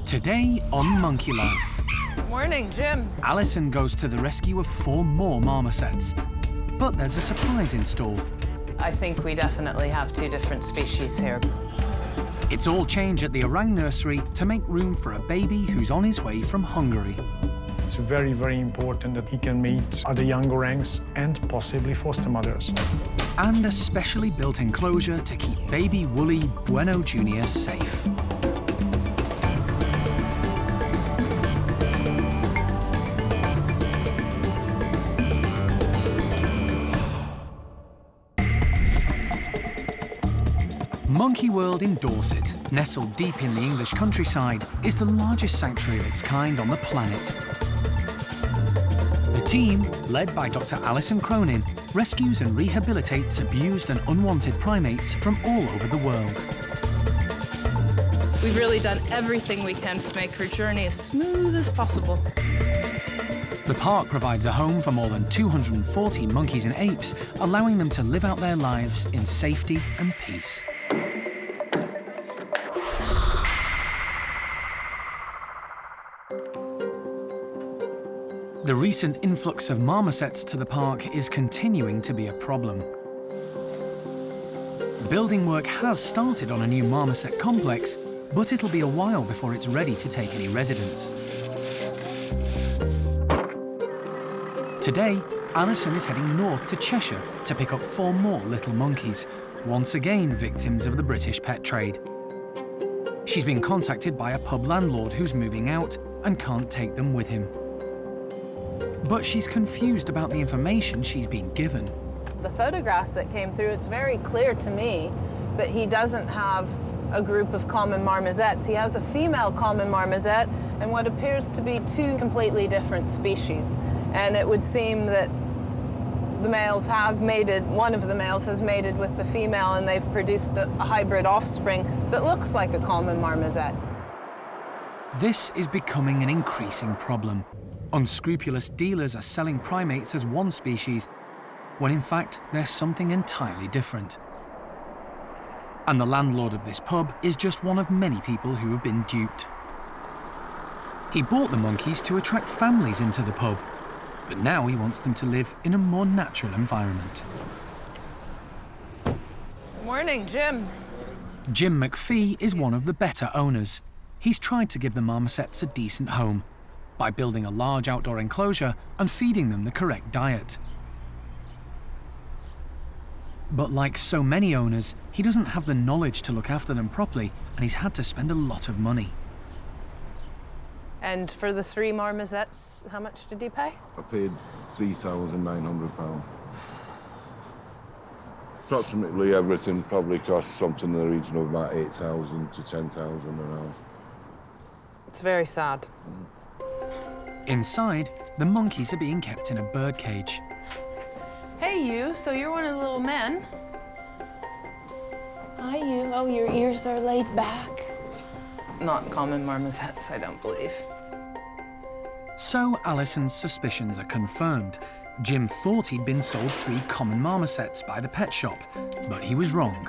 Today on Monkey Life. Morning, Jim. Alison goes to the rescue of 4 more marmosets. But there's a surprise in store. I think we definitely have 2 different species here. It's all change at the Orang Nursery to make room for a baby who's on his way from Hungary. It's very, very important that he can meet other young orangs and possibly foster mothers. And a specially built enclosure to keep baby woolly Bueno Junior safe. Monkey World in Dorset, nestled deep in the English countryside, is the largest sanctuary of its kind on the planet. The team, led by Dr. Alison Cronin, rescues and rehabilitates abused and unwanted primates from all over the world. We've really done everything we can to make her journey as smooth as possible. The park provides a home for more than 240 monkeys and apes, allowing them to live out their lives in safety and peace. The recent influx of marmosets to the park is continuing to be a problem. Building work has started on a new marmoset complex, but it'll be a while before it's ready to take any residents. Today, Alison is heading north to Cheshire to pick up 4 more little monkeys, once again victims of the British pet trade. She's been contacted by a pub landlord who's moving out and can't take them with him. But she's confused about the information she's been given. The photographs that came through, it's very clear to me that he doesn't have a group of common marmosets. He has a female common marmoset and what appears to be 2 completely different species. And it would seem that the males have mated, one of the males has mated with the female, and they've produced a hybrid offspring that looks like a common marmoset. This is becoming an increasing problem. Unscrupulous dealers are selling primates as one species, when in fact they're something entirely different. And the landlord of this pub is just one of many people who have been duped. He bought the monkeys to attract families into the pub, but now he wants them to live in a more natural environment. Morning, Jim. Jim McPhee is one of the better owners. He's tried to give the marmosets a decent home by building a large outdoor enclosure and feeding them the correct diet. But like so many owners, he doesn't have the knowledge to look after them properly, and he's had to spend a lot of money. And for the 3 marmosets, how much did you pay? I paid £3,900. Approximately everything probably costs something in the region of about 8,000 to 10,000 an hour. It's very sad. Inside, the monkeys are being kept in a birdcage. Hey, you, so you're one of the little men? Hi, you. Oh, your ears are laid back. Not common marmosets, I don't believe. So Alison's suspicions are confirmed. Jim thought he'd been sold 3 common marmosets by the pet shop, but he was wrong.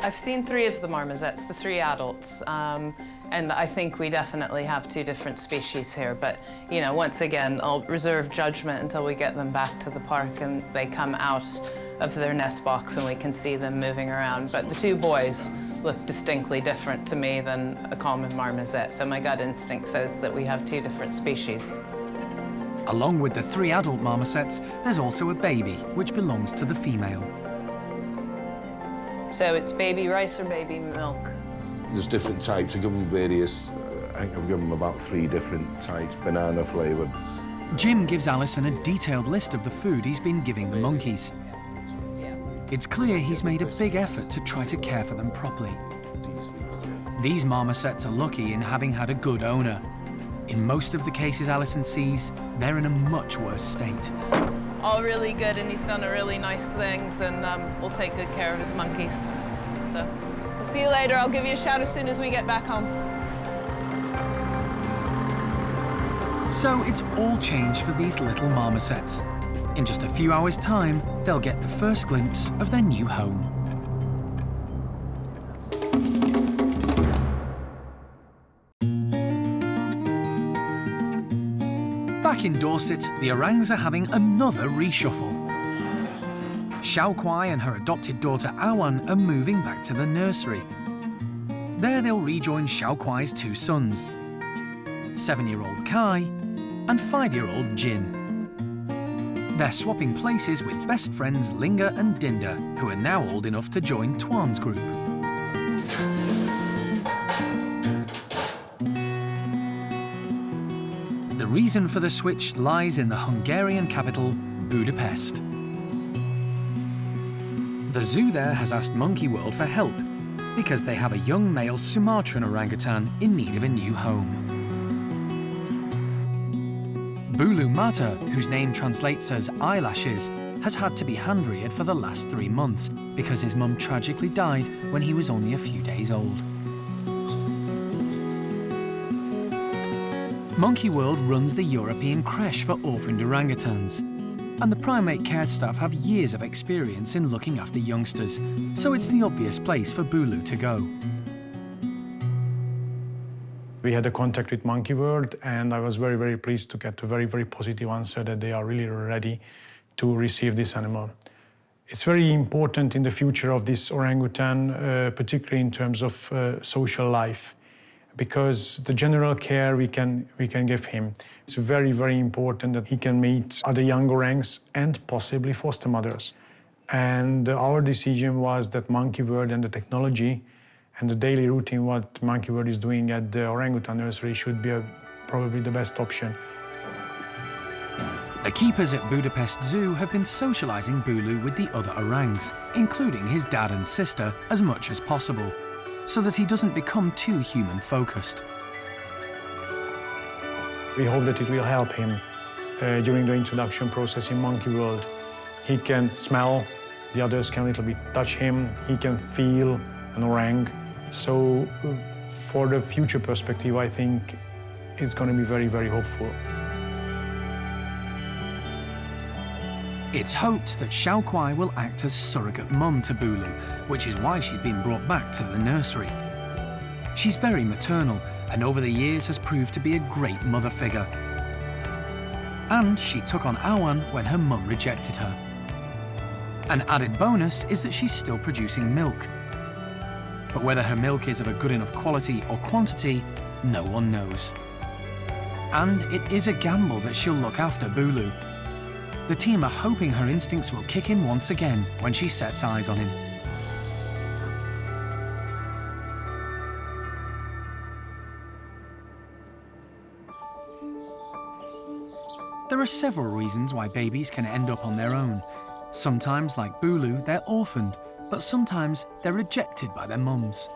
I've seen 3 of the marmosets, the 3 adults, and I think we definitely have 2 different species here. But, you know, once again, I'll reserve judgment until we get them back to the park and they come out of their nest box and we can see them moving around. But the 2 boys look distinctly different to me than a common marmoset, so my gut instinct says that we have 2 different species. Along with the 3 adult marmosets, there's also a baby, which belongs to the female. So it's baby rice or baby milk? There's different types. I give them various, I think I've given them about 3 different types, banana flavoured. Jim gives Alison a detailed list of the food he's been giving the monkeys. It's clear he's made a big effort to try to care for them properly. These marmosets are lucky in having had a good owner. In most of the cases Alison sees, they're in a much worse state. All really good, and he's done really nice things, and we'll take good care of his monkeys. So, we'll see you later. I'll give you a shout as soon as we get back home. So it's all changed for these little marmosets. In just a few hours' time, they'll get the first glimpse of their new home. Back in Dorset, the orangs are having another reshuffle. Hsiao-quai and her adopted daughter Awan are moving back to the nursery. There they'll rejoin Hsiao-quai's two sons, 7-year-old Kai and 5-year-old Jin. They're swapping places with best friends Linga and Dinda, who are now old enough to join Tuan's group. The reason for the switch lies in the Hungarian capital, Budapest. The zoo there has asked Monkey World for help because they have a young male Sumatran orangutan in need of a new home. Bulu Mata, whose name translates as eyelashes, has had to be hand-reared for the last 3 months because his mum tragically died when he was only a few days old. Monkey World runs the European creche for orphaned orangutans, and the primate care staff have years of experience in looking after youngsters, so it's the obvious place for Bulu to go. We had a contact with Monkey World, and I was very, very pleased to get a very, very positive answer that they are really ready to receive this animal. It's very important in the future of this orangutan, particularly in terms of social life, because the general care we can give him. It's very, very important that he can meet other young orangs and possibly foster mothers. And our decision was that Monkey World and the technology and the daily routine what Monkey World is doing at the Orangutan Nursery should be probably the best option. The keepers at Budapest Zoo have been socialising Bulu with the other orangs, including his dad and sister, as much as possible, so that he doesn't become too human-focused. We hope that it will help him during the introduction process in Monkey World. He can smell, the others can a little bit touch him, he can feel an orang. So for the future perspective, I think it's going to be very, very hopeful. It's hoped that Hsiao-quai will act as surrogate mum to Bulu, which is why she's been brought back to the nursery. She's very maternal and over the years has proved to be a great mother figure. And she took on Awan when her mum rejected her. An added bonus is that she's still producing milk. But whether her milk is of a good enough quality or quantity, no one knows. And it is a gamble that she'll look after Bulu. The team are hoping her instincts will kick in once again when she sets eyes on him. There are several reasons why babies can end up on their own. Sometimes, like Bulu, they're orphaned, but sometimes they're rejected by their mums.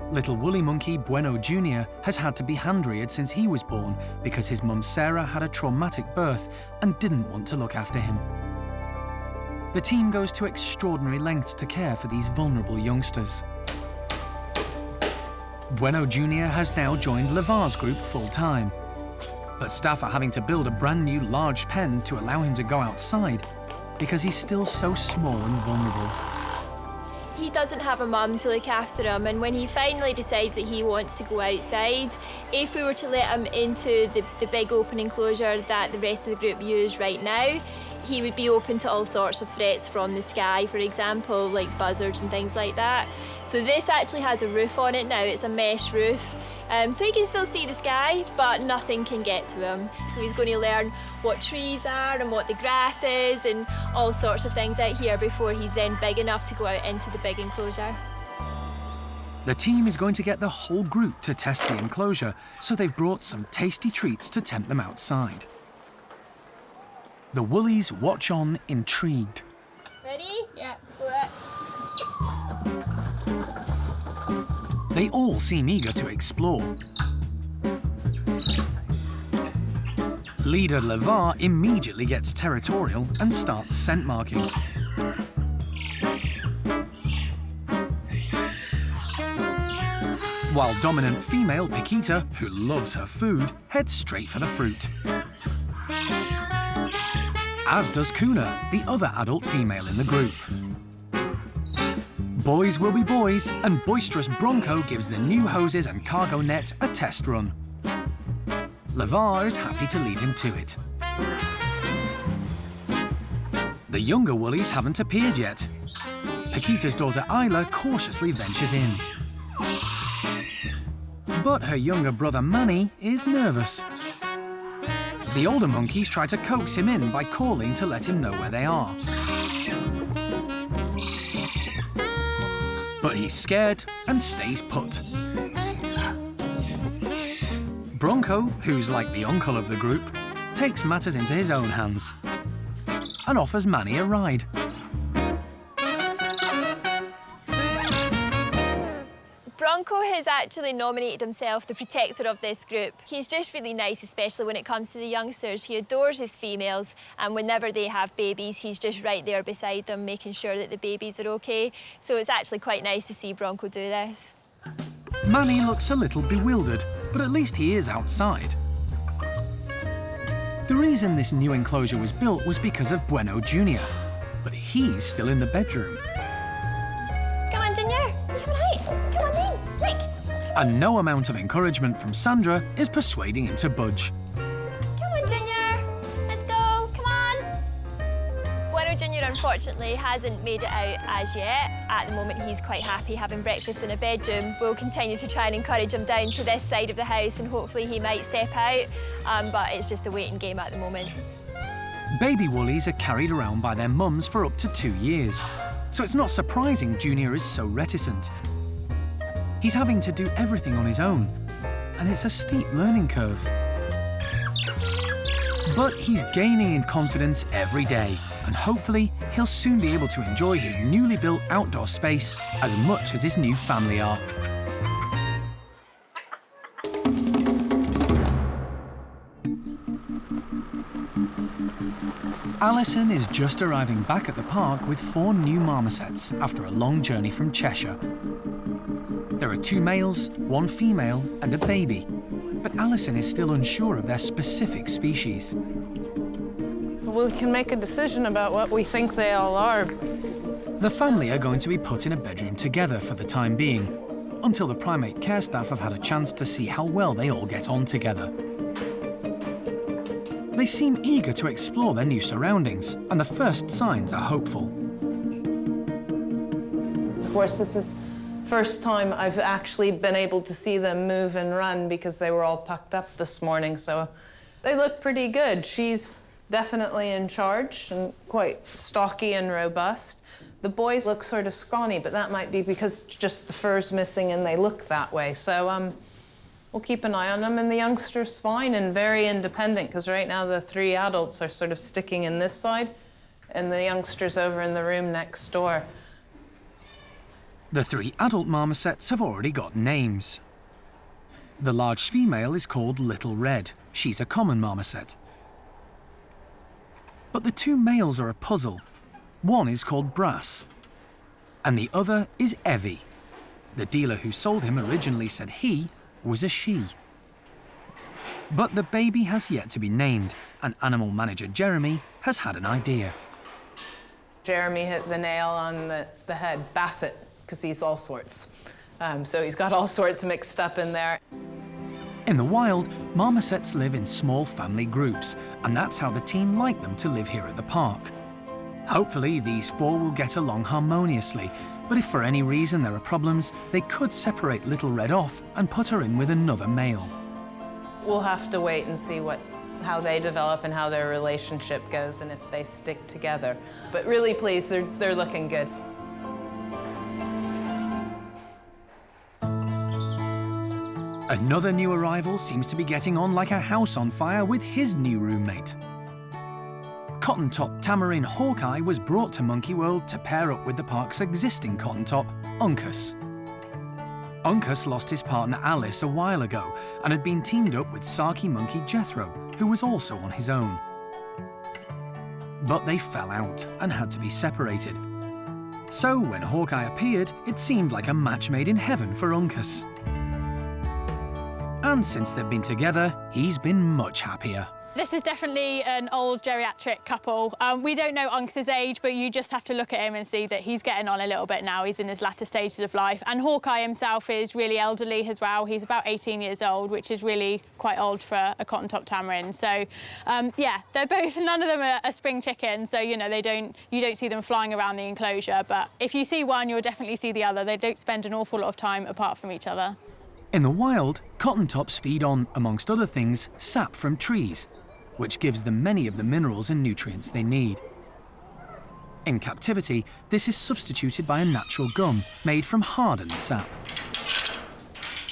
Little woolly monkey Bueno Junior has had to be hand-reared since he was born because his mum Sarah had a traumatic birth and didn't want to look after him. The team goes to extraordinary lengths to care for these vulnerable youngsters. Bueno Junior has now joined Levar's group full-time, but staff are having to build a brand new large pen to allow him to go outside because he's still so small and vulnerable. He doesn't have a mum to look after him, and when he finally decides that he wants to go outside, if we were to let him into the big open enclosure that the rest of the group use right now, he would be open to all sorts of threats from the sky, for example, like buzzards and things like that. So this actually has a roof on it now, it's a mesh roof. So he can still see the sky, but nothing can get to him. So he's going to learn what trees are and what the grass is and all sorts of things out here before he's then big enough to go out into the big enclosure. The team is going to get the whole group to test the enclosure, so they've brought some tasty treats to tempt them outside. The woolies watch on, intrigued. Ready? Yeah, go it. They all seem eager to explore. Leader Levar immediately gets territorial and starts scent marking. While dominant female Paquita, who loves her food, heads straight for the fruit. As does Kuna, the other adult female in the group. Boys will be boys, and boisterous Bronco gives the new hoses and cargo net a test run. Lavar is happy to leave him to it. The younger woolies haven't appeared yet. Paquita's daughter Isla cautiously ventures in. But her younger brother Manny is nervous. The older monkeys try to coax him in by calling to let him know where they are. But he's scared and stays put. Bronco, who's like the uncle of the group, takes matters into his own hands and offers Manny a ride. Bronco has actually nominated himself the protector of this group. He's just really nice, especially when it comes to the youngsters. He adores his females, and whenever they have babies, he's just right there beside them, making sure that the babies are okay. So it's actually quite nice to see Bronco do this. Manny looks a little bewildered, but at least he is outside. The reason this new enclosure was built was because of Bueno Junior, but he's still in the bedroom. Come on, Junior. Come on out. Come on in. Rick. And no amount of encouragement from Sandra is persuading him to budge. Come on, Junior. Let's go. Come on. Bueno Junior, unfortunately, hasn't made it out as yet. At the moment, he's quite happy having breakfast in a bedroom. We'll continue to try and encourage him down to this side of the house, and hopefully he might step out, but it's just a waiting game at the moment. Baby woolies are carried around by their mums for up to 2 years, so it's not surprising Junior is so reticent. He's having to do everything on his own, and it's a steep learning curve. But he's gaining in confidence every day, and hopefully he'll soon be able to enjoy his newly built outdoor space as much as his new family are. Alison is just arriving back at the park with 4 new marmosets after a long journey from Cheshire. There are 2 males, 1 female, and a baby, but Alison is still unsure of their specific species. We can make a decision about what we think they all are. The family are going to be put in a bedroom together for the time being, until the primate care staff have had a chance to see how well they all get on together. They seem eager to explore their new surroundings, and the first signs are hopeful. Of course, this is the first time I've actually been able to see them move and run because they were all tucked up this morning, so they look pretty good. She's definitely in charge and quite stocky and robust. The boys look sort of scrawny, but that might be because just the fur's missing and they look that way. So we'll keep an eye on them, and the youngster's fine and very independent, because right now the 3 adults are sort of sticking in this side and the youngster's over in the room next door. The 3 adult marmosets have already got names. The large female is called Little Red. She's a common marmoset. But the 2 males are a puzzle. One is called Brass, and the other is Evie. The dealer who sold him originally said he was a she. But the baby has yet to be named, and animal manager Jeremy has had an idea. Jeremy hit the nail on the head. Basset, because he's all sorts. So he's got all sorts mixed up in there. In the wild, marmosets live in small family groups, and that's how the team like them to live here at the park. Hopefully, these 4 will get along harmoniously, but if for any reason there are problems, they could separate Little Red off and put her in with another male. We'll have to wait and see how they develop and how their relationship goes and if they stick together. But really pleased, they're looking good. Another new arrival seems to be getting on like a house on fire with his new roommate. Cottontop Tamarind Hawkeye was brought to Monkey World to pair up with the park's existing Cottontop, Uncas. Uncas lost his partner Alice a while ago and had been teamed up with Sarky monkey Jethro, who was also on his own. But they fell out and had to be separated. So when Hawkeye appeared, it seemed like a match made in heaven for Uncas. And since they've been together, he's been much happier. This is definitely an old geriatric couple. We don't know Uncas's age, but you just have to look at him and see that he's getting on a little bit now. He's in his latter stages of life. And Hawkeye himself is really elderly as well. He's about 18 years old, which is really quite old for a Cottontop Tamarind. So, yeah, they're both, none of them are spring chickens, so, you know, you don't see them flying around the enclosure. But if you see one, you'll definitely see the other. They don't spend an awful lot of time apart from each other. In the wild, Cottontops feed on, amongst other things, sap from trees, which gives them many of the minerals and nutrients they need. In captivity, this is substituted by a natural gum made from hardened sap.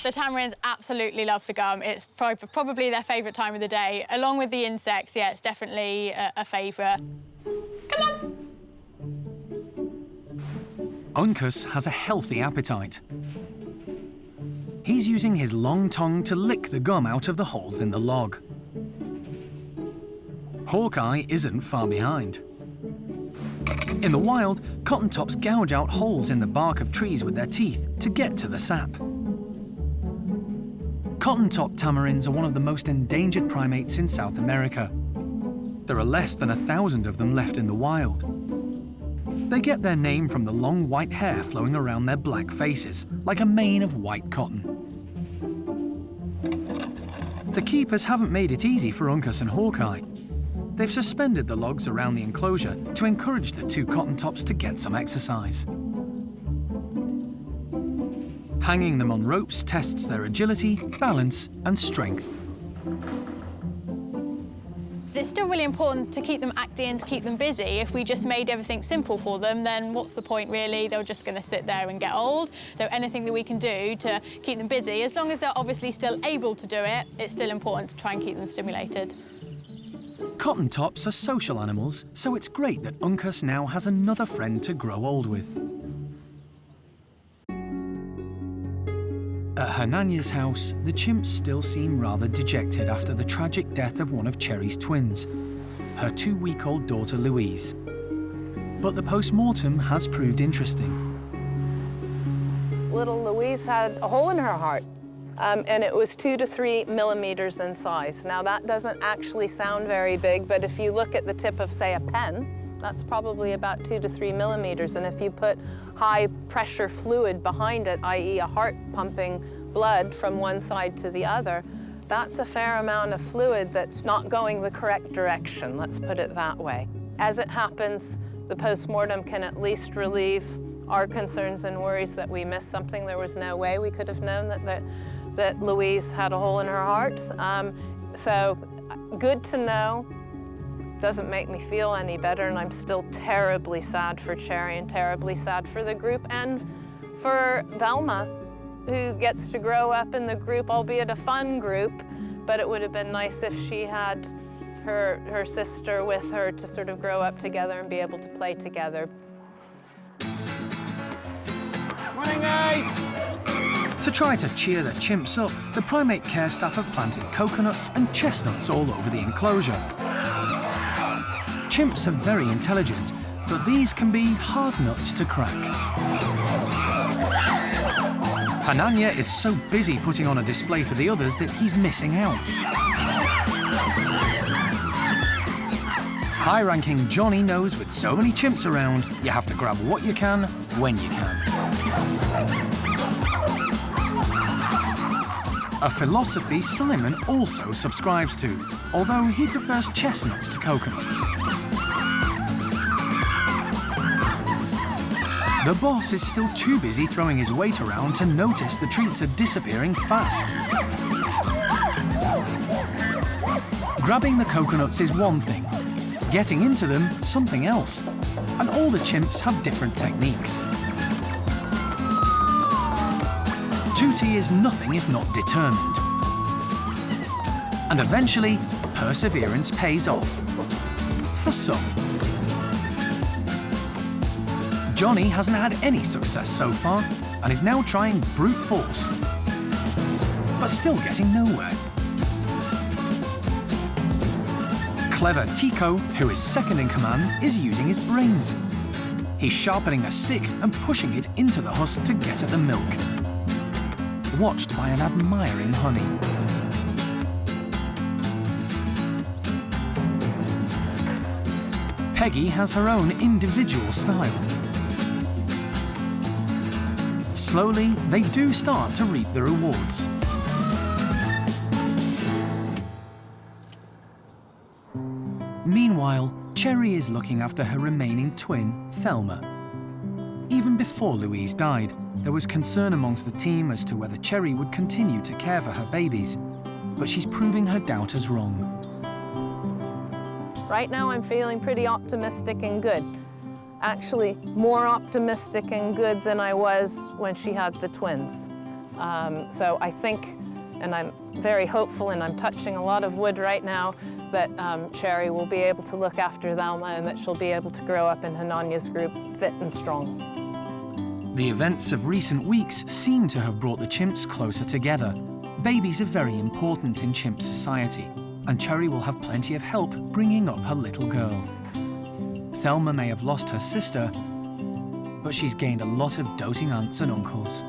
The tamarinds absolutely love the gum. It's probably their favourite time of the day. Along with the insects, yeah, it's definitely a favourite. Come on! Uncas has a healthy appetite. He's using his long tongue to lick the gum out of the holes in the log. Hawkeye isn't far behind. In the wild, Cottontops gouge out holes in the bark of trees with their teeth to get to the sap. Cottontop tamarinds are one of the most endangered primates in South America. There are less than 1,000 of them left in the wild. They get their name from the long white hair flowing around their black faces, like a mane of white cotton. The keepers haven't made it easy for Uncas and Hawkeye. They've suspended the logs around the enclosure to encourage the two Cottontops to get some exercise. Hanging them on ropes tests their agility, balance, and strength. It's still really important to keep them active and to keep them busy. If we just made everything simple for them, then what's the point really? They're just going to sit there and get old. So anything that we can do to keep them busy, as long as they're obviously still able to do it, it's still important to try and keep them stimulated. Cottontops are social animals, so it's great that Uncas now has another friend to grow old with. At Hernania's house, the chimps still seem rather dejected after the tragic death of one of Cherri's twins, her 2-week-old daughter Louise. But the post-mortem has proved interesting. Little Louise had a hole in her heart, and it was 2 to 3 millimeters in size. Now, that doesn't actually sound very big, but if you look at the tip of, say, a pen, that's probably about 2 to 3 millimeters. And if you put high pressure fluid behind it, i.e. a heart pumping blood from one side to the other, that's a fair amount of fluid that's not going the correct direction, let's put it that way. As it happens, the post-mortem can at least relieve our concerns and worries that we missed something. There was no way we could have known that Louise had a hole in her heart. So good to know. Doesn't make me feel any better, and I'm still terribly sad for Cherri and terribly sad for the group and for Velma, who gets to grow up in the group, albeit a fun group, but it would have been nice if she had her sister with her to sort of grow up together and be able to play together. Morning, guys! To try to cheer the chimps up, the primate care staff have planted coconuts and chestnuts all over the enclosure. Chimps are very intelligent, but these can be hard nuts to crack. Hanania is so busy putting on a display for the others that he's missing out. High-ranking Johnny knows with so many chimps around, you have to grab what you can, when you can. A philosophy Simon also subscribes to, although he prefers chestnuts to coconuts. The boss is still too busy throwing his weight around to notice the treats are disappearing fast. Grabbing the coconuts is one thing, getting into them something else, and all the chimps have different techniques. Tutti is nothing if not determined. And eventually, perseverance pays off. For some. Johnny hasn't had any success so far and is now trying brute force, but still getting nowhere. Clever Tico, who is second in command, is using his brains. He's sharpening a stick and pushing it into the husk to get at the milk, watched by an admiring honey. Peggy has her own individual style. Slowly, they do start to reap the rewards. Meanwhile, Cherri is looking after her remaining twin, Thelma. Even before Louise died, there was concern amongst the team as to whether Cherri would continue to care for her babies, but she's proving her doubters wrong. Right now I'm feeling pretty optimistic and good. Actually, more optimistic and good than I was when she had the twins. So I think, and I'm very hopeful, and I'm touching a lot of wood right now, that Cherri will be able to look after Thelma and that she'll be able to grow up in Hananya's group fit and strong. The events of recent weeks seem to have brought the chimps closer together. Babies are very important in chimp society, and Cherri will have plenty of help bringing up her little girl. Thelma may have lost her sister, but she's gained a lot of doting aunts and uncles.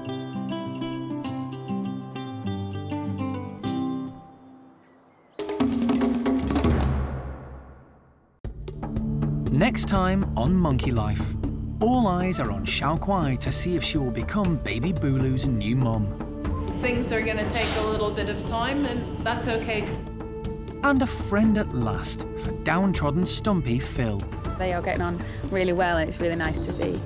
Next time on Monkey Life, all eyes are on Hsiao-quai to see if she will become baby Bulu's new mum. Things are going to take a little bit of time, and that's okay. And a friend at last for downtrodden Stumpy Phil. They are getting on really well, and it's really nice to see.